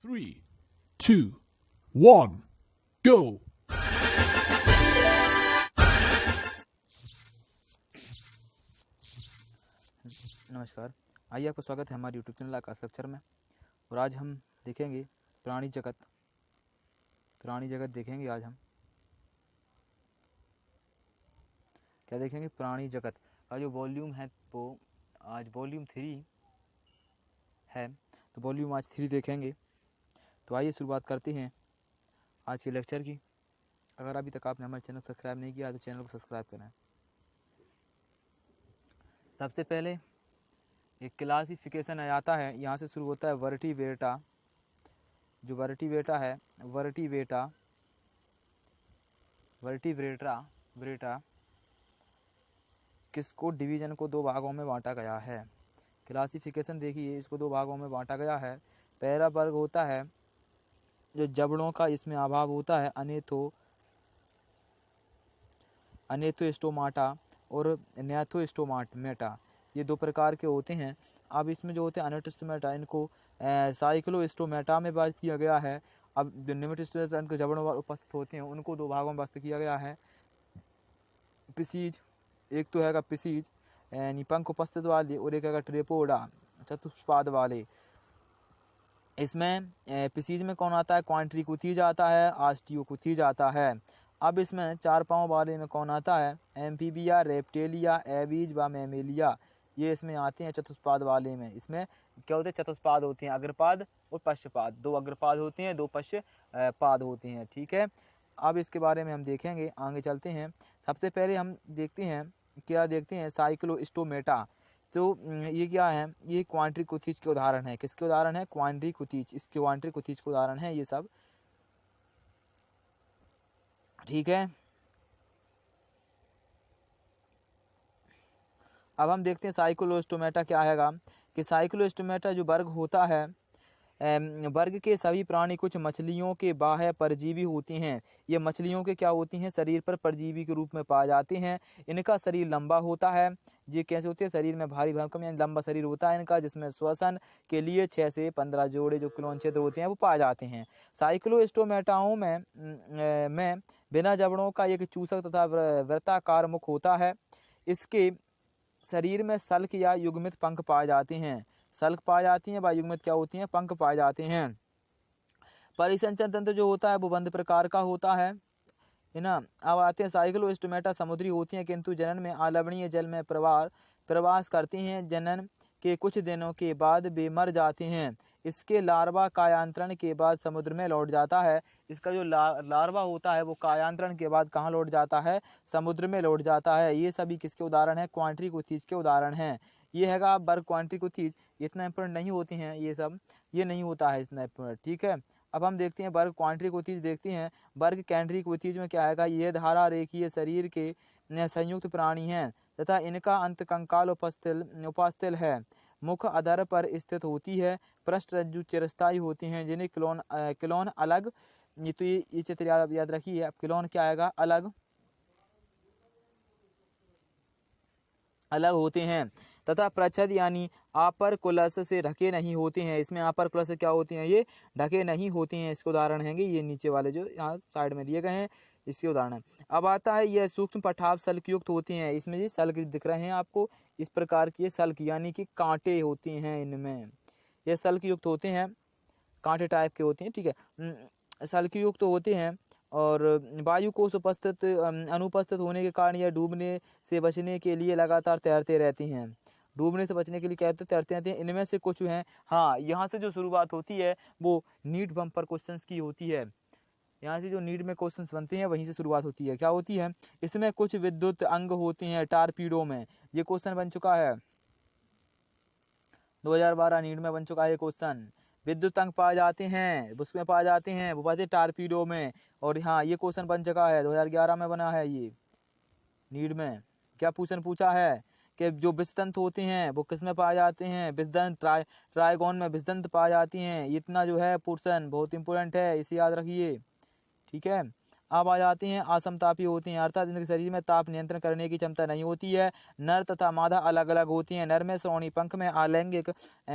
3, 2, 1, go! नमस्कार, आइए आपका स्वागत है हमारे यूट्यूब चैनल आकाश लेक्चर में। और आज हम देखेंगे प्राणी जगत देखेंगे। आज हम क्या देखेंगे? प्राणी जगत का जो वॉल्यूम है वो आज वॉल्यूम 3 है, तो वॉल्यूम आज 3 देखेंगे। तो आइए शुरुआत करते हैं आज के लेक्चर की। अगर अभी तक आपने हमारे चैनल को सब्सक्राइब नहीं किया तो चैनल को सब्सक्राइब करें। सबसे पहले एक क्लासिफिकेशन आ जाता है, यहाँ से शुरू होता है वर्टिब्रेटा। जो वर्टिब्रेटा किसको डिवीजन को 2 भागों में बांटा गया है। क्लासिफिकेशन देखिए, इसको 2 भागों में बांटा गया है। पहला वर्ग होता है जो जबड़ों का इसमें अभाव होता है, अनेथोस्टोमाटा और न्याथोस्टोमाटा, ये 2 प्रकार के होते हैं। अब इसमें जो होते हैं अनेथोस्टोमाटा, इनको साइक्लोस्टोमाटा में बात किया गया है। अब जो न्यूमेटोस्टोमाटा इनके जबड़ों पर उपस्थित होते हैं उनको 2 भागों में व्यवस्थित किया गया है। पिसीज, एक तो है पिसीज यानी पंख उपस्थित वाले, और एक है ट्रेपोडा चतुष्पाद वाले। इसमें पिसीज में कौन आता है? क्वाड्रिकुथीज आता है, ऑस्टियोकुथीज आता है। अब इसमें 4 पाँव वाले में कौन आता है? एम्फीबिया, रेप्टेलिया, एवीज व मैमेलिया, ये इसमें आते हैं चतुष्पाद वाले में। इसमें क्या होते हैं? चतुष्पाद होते हैं, अग्रपाद और पश्चपाद। 2 अग्रपाद होते हैं, 2 पश्चपाद होते हैं। ठीक है, अब इसके बारे में हम देखेंगे, आगे चलते हैं। सबसे पहले हम देखते हैं साइक्लोस्टोमेटा। तो ये क्या है? ये क्वाड्रिकुथीज के उदाहरण है। किसके उदाहरण है? क्वाड्रिकुथीज, इसके क्वाड्रिकुथीज के उदाहरण है ये सब। ठीक है, अब हम देखते हैं साइक्लोस्टोमेटा क्या हैगा। कि साइक्लोस्टोमेटा जो वर्ग होता है, वर्ग के सभी प्राणी कुछ मछलियों के बाह्य परजीवी होते हैं। ये मछलियों के क्या होती हैं? शरीर पर परजीवी के रूप में पाए जाते हैं। इनका शरीर लंबा होता है। ये कैसे होते हैं? शरीर में भारी भरकम यानी लंबा शरीर होता है इनका, जिसमें श्वसन के लिए 6 से 15 जोड़े जो क्लोन क्षेत्र होते हैं वो पाए जाते हैं। साइक्लोस्टोमेटाओं में बिना जबड़ों का एक चूसक तथा वृत्ताकार मुख होता है। इसके शरीर में सल्क या युग्मित पंख पाए जाते हैं। सल्क पाए जाती हैं, युग्मित क्या होती हैं? पंख पाए जाते हैं। परिसंचरण तंत्र जो होता है वो बंद प्रकार का होता है ना। अब आते हैं साइक्लोस्टोमेटा समुद्री होती हैं, किंतु जनन में अलवणीय जल में प्रवास करती हैं। जनन के कुछ दिनों के बाद वे मर जाते हैं। इसके लार्वा कायांतरण के बाद समुद्र में लौट जाता है। इसका जो लार्वा होता है वो कायांतरण के बाद कहाँ लौट जाता है? समुद्र में लौट जाता है। ये सभी किसके उदाहरण है? क्वाड्रिकुथीज के उदाहरण हैं। ये हैगा वर्ग क्वाड्रिकुथीज। इतना इंपोर्टेंट नहीं होती हैं ये सब, ये नहीं होता है इतना इंपोर्टेंट। ठीक है, अब हम देखते हैं वर्ग क्वाड्रिकुथीज देखते हैं। वर्ग कैड्रिकुथीज में क्या हैगा? ये धारा रेखीय शरीर के संयुक्त प्राणी हैं तथा इनका अंत कंकाल उपास्थल है। मुख अधर पर स्थित होती है। पृष्ठरज्जु चिरस्थायी होती हैं, जिन्हें क्लोन अलग, ये तो ये चित्र याद रखिए। अब क्लोन क्या आएगा? अलग होते हैं तथा प्रच्छद यानी आपर कुलस से ढके नहीं होते हैं। इसमें आपर कुलस से क्या होती हैं? ये ढके नहीं होते हैं। इसके उदाहरण हैं ये नीचे वाले जो यहाँ साइड में दिए गए हैं, इसके उदाहरण है। अब आता है यह सूक्ष्म पठाव सल्क युक्त होते हैं। इसमें ये सल्क दिख रहे हैं आपको, इस प्रकार की सल्क यानी कि कांटे होते हैं इनमें। ये सल्क युक्त होते हैं, कांटे टाइप के होते हैं। ठीक है, सल्क युक्त होते हैं और वायु कोश अनुपस्थित होने के कारण यह डूबने से बचने के लिए लगातार तैरते रहते हैं। डूबने से बचने के लिए कहते तैरते रहते हैं। इनमें से कुछ हैं, हाँ, यहाँ से जो शुरुआत होती है वो नीट बम्पर क्वेश्चंस की होती है। यहाँ से जो नीट में क्वेश्चंस बनते हैं वहीं से शुरुआत होती है। क्या होती है? इसमें कुछ विद्युत अंग होते हैं टारपीडो में। ये क्वेश्चन बन चुका है 2012 नीट में बन चुका है क्वेश्चन। विद्युत अंग पाए जाते हैं, उसमें पाए जाते हैं, वो बातें टारपीडो में। और हाँ, ये क्वेश्चन बन चुका है 2011 में बना है ये नीट में। क्या पूछा है कि जो विषदंत होते हैं वो किस में पाए जाते हैं? विषदंत ट्राइगोन में विषदंत पाए जाती हैं। इतना जो है पोर्शन बहुत इंपॉर्टेंट है, इसे याद रखिए। ठीक है, अब आ जाते हैं असमतापी होते हैं, अर्थात इनके शरीर में ताप नियंत्रण करने की क्षमता नहीं होती है। नर तथा मादा अलग अलग होती हैं। नर में श्रोणी, पंख में अलैंगिक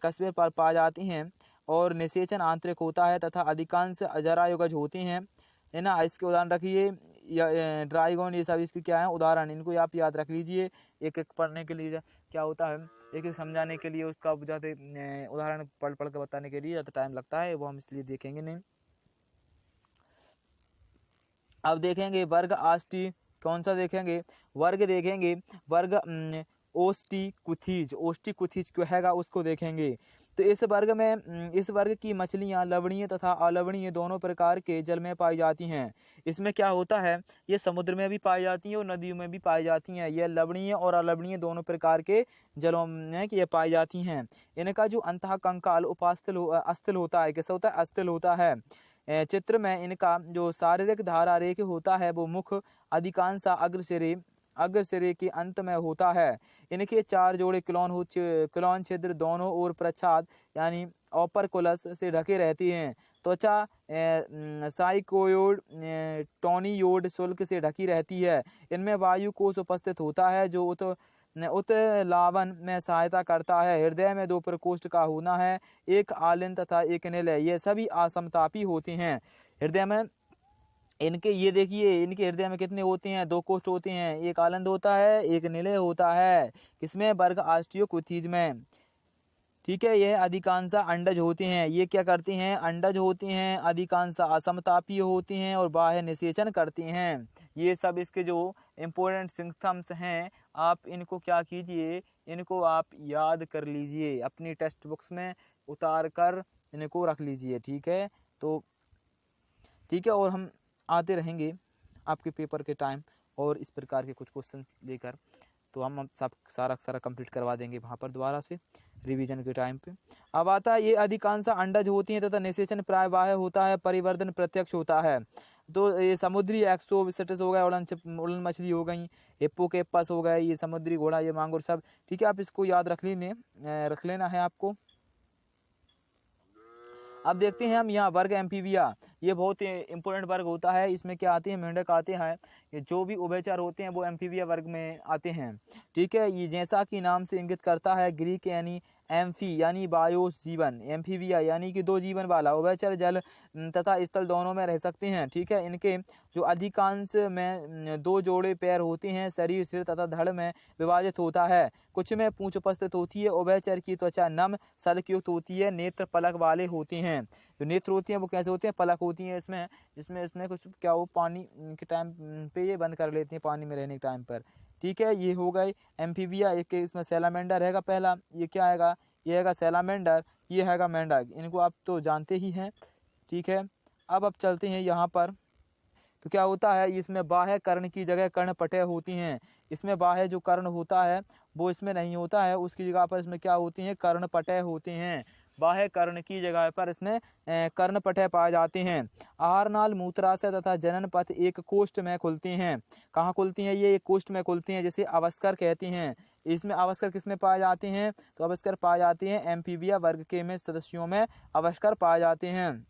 कस्बे पर पाए जाती हैं और निषेचन आंतरिक होता है तथा अधिकांश जरायुगज होते हैं, है ना। इसके उदाहरण रखिए, ड्राइगोन, ये सब इसके क्या है उदाहरण, इनको आप याद रख लीजिए। एक एक पढ़ने के लिए क्या होता है, एक एक समझाने के लिए उसका ज़्यादा उदाहरण पढ़ पढ़ के बताने के लिए ज़्यादा टाइम लगता है, वो हम इसलिए देखेंगे नहीं। अब देखेंगे वर्ग आष्टी, कौन सा देखेंगे, वर्ग देखेंगे, वर्ग ओस्टिकुथीज, ओस्टिकुथीज क्यों हैगा उसको देखेंगे। तो इस वर्ग में इस वर्ग की मछलियाँ लवणीय तथा अलवणीय दोनों प्रकार के जल में पाई जाती हैं। इसमें क्या होता है, ये समुद्र में भी पाई जाती हैं और नदियों में भी पाई जाती हैं। ये लवणीय और अलवणीय दोनों प्रकार के जलों में ये पाई जाती हैं। इनका जो अंतः कंकाल अस्थिल होता है, कैसा होता है, अस्थिल होता है। चित्र में इनका जो शारीरिक धारा रेख होता है वो मुख अधिकांश अग्रसिरे के अंत में होता है। इनके 4 जोड़े क्लोन छिद्र दोनों ओर प्रच्छाद यानी ओपरकुलस से ढके रहती हैं। त्वचा साइकोयोड टोनियोड शुल्क से ढकी रहती है। इनमें वायु कोश उपस्थित होता है जो उत्प्लावन में सहायता करता है। हृदय में 2 प्रकोष्ठ का होना है, एक आलिंद तथा एक निलय। ये सभी असमतापी होते हैं। हृदय में इनके, ये देखिए, इनके हृदय में कितने होते हैं, 2 कोष्ठ होते हैं, एक आलंद होता है, एक निलय होता है। किसमें, वर्ग ऑस्टियोकुथीज में। ठीक है, यह अधिकांश अंडज होते हैं। ये क्या करते हैं, अंडज होते हैं, अधिकांश असमतापीय होते हैं और बाह्य निषेचन करते हैं। ये सब इसके जो इम्पोर्टेंट सिम्पटम्स हैं, आप इनको क्या कीजिए, इनको आप याद कर लीजिए, अपनी टेक्स्ट बुक्स में उतार कर इनको रख लीजिए। ठीक है, तो ठीक है, और हम आते रहेंगे आपके पेपर के टाइम और इस प्रकार के कुछ क्वेश्चन लेकर, तो हम सब सारा कंप्लीट करवा देंगे वहाँ पर दोबारा से रिवीजन के टाइम पे। अब आता है, ये अधिकांश अंडज होती हैं तथा निषेचन प्राय बाह्य होता है, परिवर्तन प्रत्यक्ष होता है। तो ये समुद्री एक्सोविसिटस हो गया, उड़न मछली हो गई, हिप्पोकैम्पस हो गए, ये समुद्री घोड़ा, ये मांगुर सब। ठीक है, आप इसको याद रख लेना है आपको। अब देखते हैं हम यहाँ वर्ग एम्फीबिया, ये बहुत इंपॉर्टेंट वर्ग होता है। इसमें क्या आते हैं, मेंढक आते हैं, ये जो भी उभयचर होते हैं वो एम्फीबिया वर्ग में आते हैं। ठीक है, ये जैसा कि नाम से इंगित करता है, ग्रीक यानी एम्फी यानी बायोस जीवन, एम्फीबिया यानी कि 2 जीवन वाला, उभयचर जल तथा स्थल दोनों में रह सकते हैं। ठीक है, इनके जो अधिकांश में 2 जोड़े पैर होते हैं, शरीर सिर तथा धड़ में विभाजित होता है, कुछ में पूंछ उपस्थित होती है। उभयचर की त्वचा नम सल्कयुक्त होती है, नेत्र पलक वाले होते हैं। जो नेत्र होती हैं वो कैसे होते हैं, पलक होती हैं। इसमें कुछ क्या, वो पानी के टाइम पे ये बंद कर लेते हैं, पानी में रहने के टाइम पर। ठीक है, ये हो गए एम्फीबिया। एक इसमें सैलामेंडर हैगा पहला, ये क्या हैगा, ये हैगा सैलामेंडर, ये हैगा मेंढक, इनको आप तो जानते ही हैं। ठीक है, अब चलते हैं यहाँ पर। तो क्या होता है, इसमें बाह्य कर्ण की जगह कर्णपटय होती हैं। इसमें बाह्य जो कर्ण होता है वो इसमें नहीं होता है, उसकी जगह पर इसमें क्या होती हैं, कर्णपटय होते हैं। बाह्य कर्ण की जगह पर इसमें कर्णपटय पाए जाते हैं। आहारनाल, मूत्राशय तथा जनन पथ एक कोष्ठ में खुलते हैं। कहाँ खुलती हैं, ये एक कोष्ठ में खुलती हैं, जिसे अवस्कर कहते हैं। इसमें अवस्कर किसमें पाए जाते हैं, तो अवस्कर पाए जाते हैं एम्फीबिया वर्ग के में सदस्यों में अवस्कर पाए जाते हैं।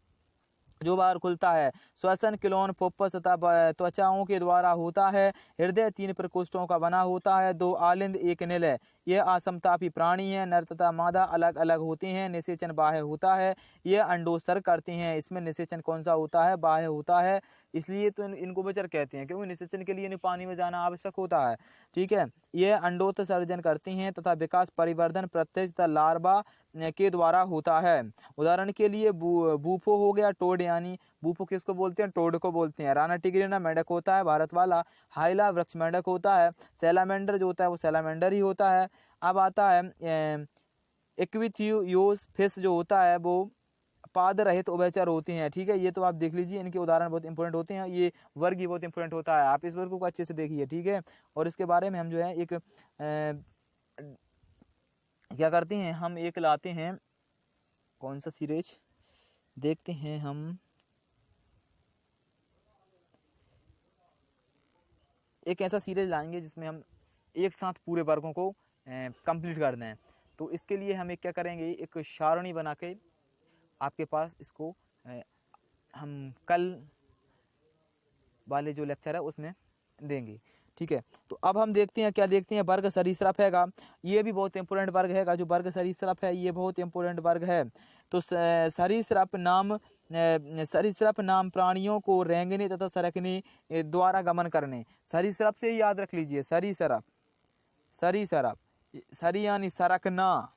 जो बाहर खुलता है, श्वसन, क्लोन, फुफ्फुस तथा त्वचाओं के द्वारा होता है। हृदय 3 प्रकोष्ठों का बना होता है, 2 आलिंद, एक निलय। यह असमतापी प्राणी है, नर तथा मादा अलग अलग होते हैं। निषेचन बाह्य होता है, यह अंडोत्सर्ग करते हैं। इसमें निषेचन कौन सा होता है, बाह्य होता है, इसलिए तो इनको बचर कहते हैं, क्योंकि निषेचन के लिए इन्हें पानी में जाना आवश्यक होता है। ठीक है, यह अंडोत्सर्जन करते हैं तथा विकास परिवर्धन प्रत्यक्ष तथा लार्वा के द्वारा होता है। उदाहरण के लिए बूफो हो गया, टोड यानी बूफो किसको बोलते हैं, टोड को बोलते हैं। राना टिग्रिना मेंढक होता है भारत वाला। हाइला वृक्ष मेंढक होता है। सैलामेंडर जो होता है वो सैलामेंडर ही होता है। अब आता है इक्विथियोस फिश जो होता है वो पाद रहित उभयचर होते हैं। ठीक है, ये तो आप देख लीजिए, इनके उदाहरण बहुत इंपॉर्टेंट होते हैं। ये वर्ग ही बहुत इंपॉर्टेंट होता है, आप इस वर्ग को अच्छे से देखिए। ठीक है, और इसके बारे में हम जो है एक क्या करते हैं, हम एक लाते हैं, कौन सा सीरीज देखते हैं हम, एक ऐसा सीरीज लाएंगे जिसमें हम एक साथ पूरे वर्गों को कंप्लीट कर दें। तो इसके लिए हम एक क्या करेंगे, एक सारणी बना के आपके पास इसको हम कल वाले जो लेक्चर है उसमें देंगे। ठीक है, तो अब हम देखते हैं, क्या देखते हैं, वर्ग सरीसृप हैगा। ये भी बहुत इंपॉर्टेंट वर्ग हैगा, जो वर्ग सरीसृप है ये बहुत इंपॉर्टेंट वर्ग है। तो सरीसृप नाम प्राणियों को रेंगने तथा सरकने द्वारा गमन करने। सरीसृप से याद रख लीजिए, सरीसृप, सरीसृप, सरी यानी सरकना,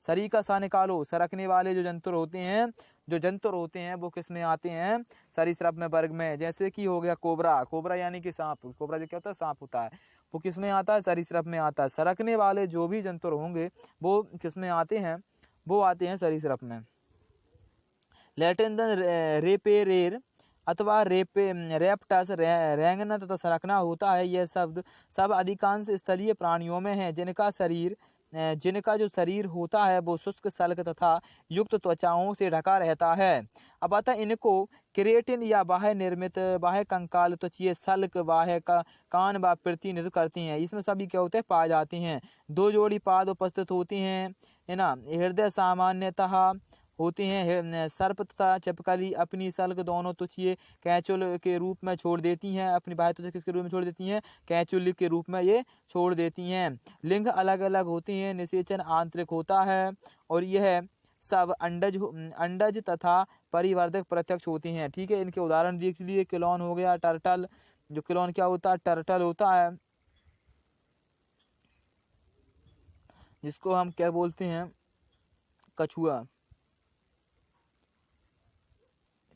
सरी का सा निकालो, सरकने वाले जो जंतुर होते हैं वो किस में आते हैं, सरीसृप में, वर्ग में। जैसे कि हो गया कोबरा, कोबरा यानी कि सांप, कोबरा जो क्या होता है, सांप होता है, वो किस में आता है, सरीसृप में आता है। सरकने वाले जो भी जंतुर होंगे वो किस में आते हैं, वो आते हैं सरीसृप में। लैटिन रेपेरेर अथवा रेप्टस रेंगना तथा सरकना होता है। यह शब्द सब अधिकांश स्थलीय प्राणियों में है जिनका जो शरीर होता है वो शुष्क सल्क तथा युक्त त्वचाओं से ढका रहता है। अब आता इनको केरेटिन या बाह्य निर्मित बाह्य कंकाल त्वचीय सल्क बाह्य का कान व प्रतिनिधित्व करती हैं। इसमें सभी क्या होते हैं, पाए जाते हैं। 2 जोड़ी पाद उपस्थित होती हैं, है ना। हृदय सामान्यतः होते हैं। सर्प तथा चपकली अपनी सल्क दोनों त्वचीय कैंचुल के रूप में छोड़ देती हैं। अपनी बाह्य त्वचा किसके रूप में छोड़ देती हैं, कैंचुल के रूप में ये छोड़ देती हैं। लिंग अलग अलग होते हैं। निषेचन आंतरिक होता है और यह सब अंडज तथा परिवर्धक प्रत्यक्ष होते हैं। ठीक है, इनके उदाहरण देख लीजिए। क्लोन हो गया, टर्टल, जो क्लोन क्या होता है, टर्टल होता है, जिसको हम क्या बोलते हैं, कछुआ।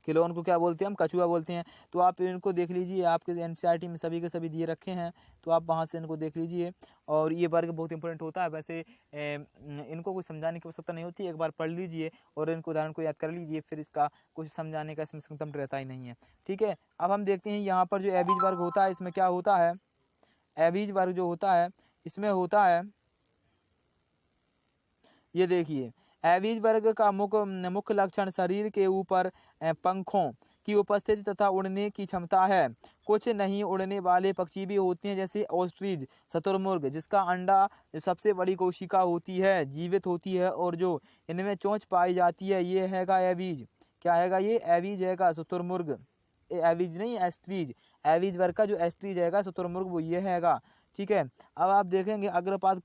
क्लोन को क्या बोलते हैं हम, कछुआ बोलते हैं। तो आप इनको देख लीजिए, आपके एनसीईआरटी में सभी के सभी दिए रखे हैं, तो आप वहाँ से इनको देख लीजिए। और ये वर्ग बहुत इंपॉर्टेंट होता है। वैसे इनको कुछ समझाने की आवश्यकता नहीं होती, एक बार पढ़ लीजिए और इनको उदाहरण को याद कर लीजिए, फिर इसका कुछ समझाने का इसमें संकल्प रहता ही नहीं है। ठीक है, अब हम देखते हैं यहाँ पर जो एवरेज वर्ग होता है, इसमें क्या होता है, एवरेज वर्ग जो होता है इसमें होता है, ये देखिए, एवरेज वर्ग का मुख्य लक्षण शरीर के ऊपर पंखों की उपस्थिति तथा उड़ने की क्षमता है। कुछ नहीं उड़ने वाले पक्षी भी होते हैं, जैसे ऑस्ट्रिच, शुतुरमुर्ग, जिसका अंडा जो सबसे बड़ी कोशिका होती है, जीवित होती है और जो इनमें चोंच पाई जाती है, ये हैगा एवरेज। क्या हैगा ये, एवरेज हैगा शुतुरमुर्ग, एवरेज नहीं एस्ट्रीज, एवरेज वर्ग का जो एस्ट्रीज हैगा शुतुरमुर्ग वो ये हैगा। ठीक है, अब आप देखेंगे अग्रपाद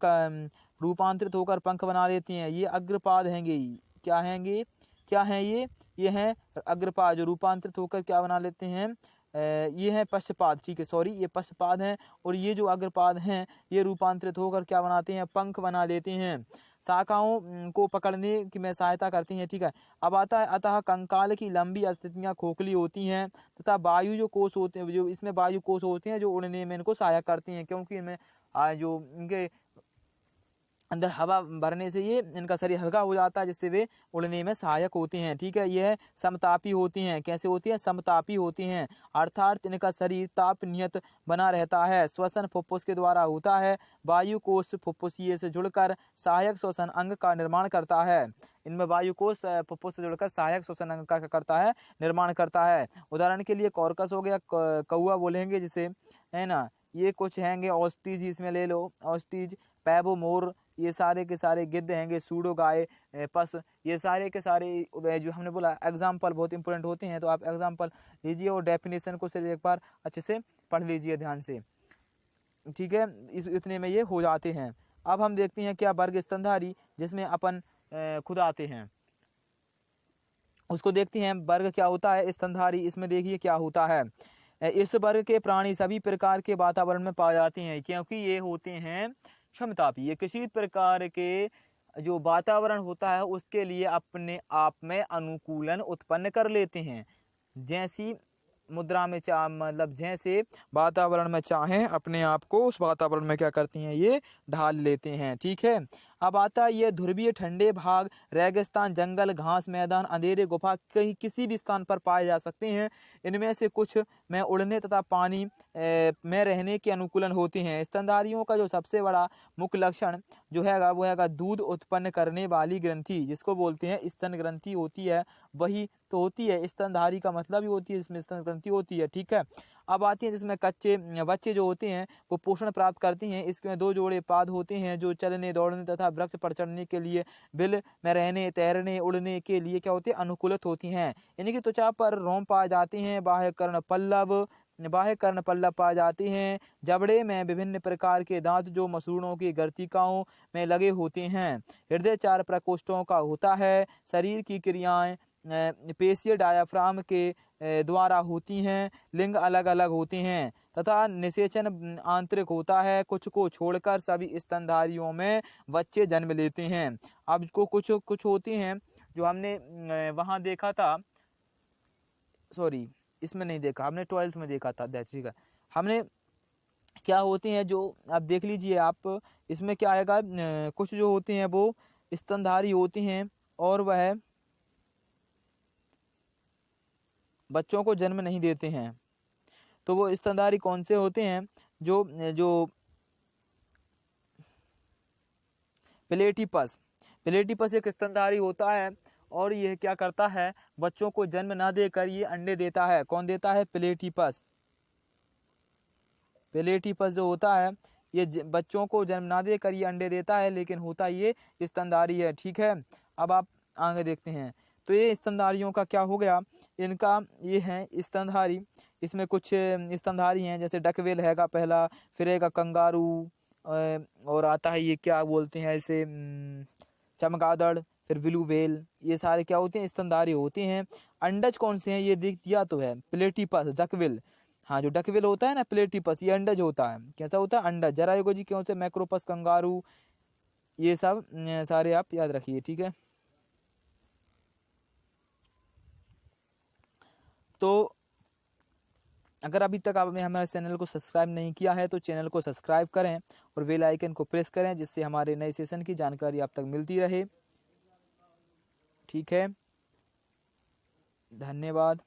रूपांतरित होकर पंख बना लेते हैं, ये अग्रपाद हैंगे। क्या हैंगे, क्या हैं ये हैं अग्रपाद जो रूपांतरित होकर क्या बना लेते हैं, ये हैं पश्चपाद। ठीक है, सॉरी, ये पश्चपाद हैं और ये जो अग्रपाद हैं ये रूपांतरित होकर क्या बनाते हैं, पंख बना लेते हैं, शाखाओं को पकड़ने की में सहायता करती हैं। ठीक है, अब आता है अतः कंकाल की लंबी स्थितियां खोखली होती हैं तथा वायु जो कोष होते हैं, जो इसमें वायु कोष होते हैं जो उड़ने में इनको सहायक करती हैं, क्योंकि इनमें जो इनके अंदर हवा भरने से ये इनका शरीर हल्का हो जाता है, जिससे वे उड़ने में सहायक होते हैं। ठीक है, यह समतापी होती हैं। कैसे होती हैं, समतापी होती हैं, अर्थात इनका शरीर ताप नियत बना रहता है। श्वसन फुफ्फुस के द्वारा होता है। वायु कोष फुफ्फुसीय से जुड़कर सहायक श्वसन अंग का निर्माण करता है। इनमें वायु कोष फुफ्फुस से जुड़कर सहायक श्वसन अंग का करता है, निर्माण करता है। उदाहरण के लिए कॉर्कस हो गया, कौआ बोलेंगे जिसे, है ना। ये कुछ हैंगे ऑस्ट्रिच, इसमें ले लो ऑस्ट्रिच, पैबो मोर, ये सारे के सारे गिद्ध हैंगे, सूडो गाय, पस, ये सारे के सारे जो हमने बोला एग्जाम्पल बहुत इंपॉर्टेंट होते हैं, तो आप एग्जाम्पल लीजिए और डेफिनेशन को सिर्फ एक बार अच्छे से पढ़ लीजिए ध्यान से। ठीक है, इतने में ये हो जाते हैं। अब हम देखते हैं क्या वर्ग स्तनधारी, जिसमें अपन खुद आते हैं, उसको देखते हैं वर्ग क्या होता है स्तनधारी। इसमें देखिए क्या होता है, इस वर्ग के प्राणी सभी प्रकार के वातावरण में पाए जाते हैं, क्योंकि ये होते हैं क्षमतापी। ये किसी प्रकार के जो वातावरण होता है उसके लिए अपने आप में अनुकूलन उत्पन्न कर लेते हैं। जैसी मुद्रा में मतलब जैसे वातावरण में चाहें अपने आप को उस वातावरण में क्या करती हैं, ये ढाल लेते हैं। ठीक है, अब आता है ये ध्रुवीय ठंडे भाग, रेगिस्तान, जंगल, घास मैदान, अंधेरे गुफा कहीं किसी भी स्थान पर पाए जा सकते हैं। इनमें से कुछ में उड़ने तथा पानी में रहने के अनुकूलन होते हैं। स्तनधारियों का जो सबसे बड़ा मुख्य लक्षण जो हैगा वो हैगा दूध उत्पन्न करने वाली ग्रंथि, जिसको बोलते हैं स्तन ग्रंथि होती है, वही तो होती है स्तनधारी का मतलब ही होती है, इसमें स्तन ग्रंथि होती है। ठीक है, अब आती है जिसमें कच्चे बच्चे जो होते हैं वो पोषण प्राप्त करते हैं। इसमें 2 जोड़े पाद होते हैं जो चलने दौड़ने तथा वृक्ष पर चढ़ने के लिए, बिल में रहने, तैरने, उड़ने के लिए क्या होते हैं, अनुकूलित होती हैं। इनकी त्वचा पर रोम पाए जाते हैं। बाह्य कर्ण पल्लव बाह्य कर्णपल्लव पाए जाते हैं। जबड़े में विभिन्न प्रकार के दांत जो मसूड़ों की गर्तिकाओं में लगे होते हैं। हृदय 4 प्रकोष्ठों का होता है। शरीर की क्रियाएं पेशीय डायाफ्राम के द्वारा होती हैं। लिंग अलग अलग होते हैं तथा निषेचन आंतरिक होता है। कुछ को छोड़कर सभी स्तनधारियों में बच्चे जन्म लेते हैं। अब को कुछ होते हैं जो हमने वहाँ देखा था, सॉरी इसमें नहीं देखा, हमने 12th में देखा था, ठीक है। हमने क्या होते हैं जो आप देख लीजिए आप, इसमें क्या आएगा, कुछ जो होते हैं वो स्तनधारी होते हैं और वह बच्चों को जन्म नहीं देते हैं। तो वो स्तनधारी कौन से होते हैं? जो जो प्लेटिपस एक स्तनधारी होता है और यह क्या करता है, बच्चों को जन्म ना देकर ये अंडे देता है। कौन देता है? प्लेटिपस जो होता है ये बच्चों को जन्म ना देकर ये अंडे देता है, लेकिन होता ये स्तनधारी है। ठीक है, अब आप आगे देखते हैं। तो ये स्तनधारियों का क्या हो गया, इनका ये है स्तनधारी। इसमें कुछ स्तनधारी हैं जैसे डकवेल हैगा पहला, फिर हैगा कंगारू, और आता है ये क्या बोलते हैं इसे, चमगादड़, फिर ब्लू व्हेल। ये सारे क्या होते हैं? स्तनधारी होते हैं। अंडज कौन से हैं ये देख दिया तो है, प्लेटिपस, डकवेल। हाँ, जो डकवेल होता है ना प्लेटिपस, ये अंडज होता है। कैसा होता है? अंडज। जरा योगो जी क्यों से मैक्रोपस, कंगारू, ये सब सारे आप याद रखिए। ठीक है, तो अगर अभी तक आपने हमारे चैनल को सब्सक्राइब नहीं किया है तो चैनल को सब्सक्राइब करें और बेल आइकन को प्रेस करें, जिससे हमारे नए सेशन की जानकारी आप तक मिलती रहे। ठीक है, धन्यवाद।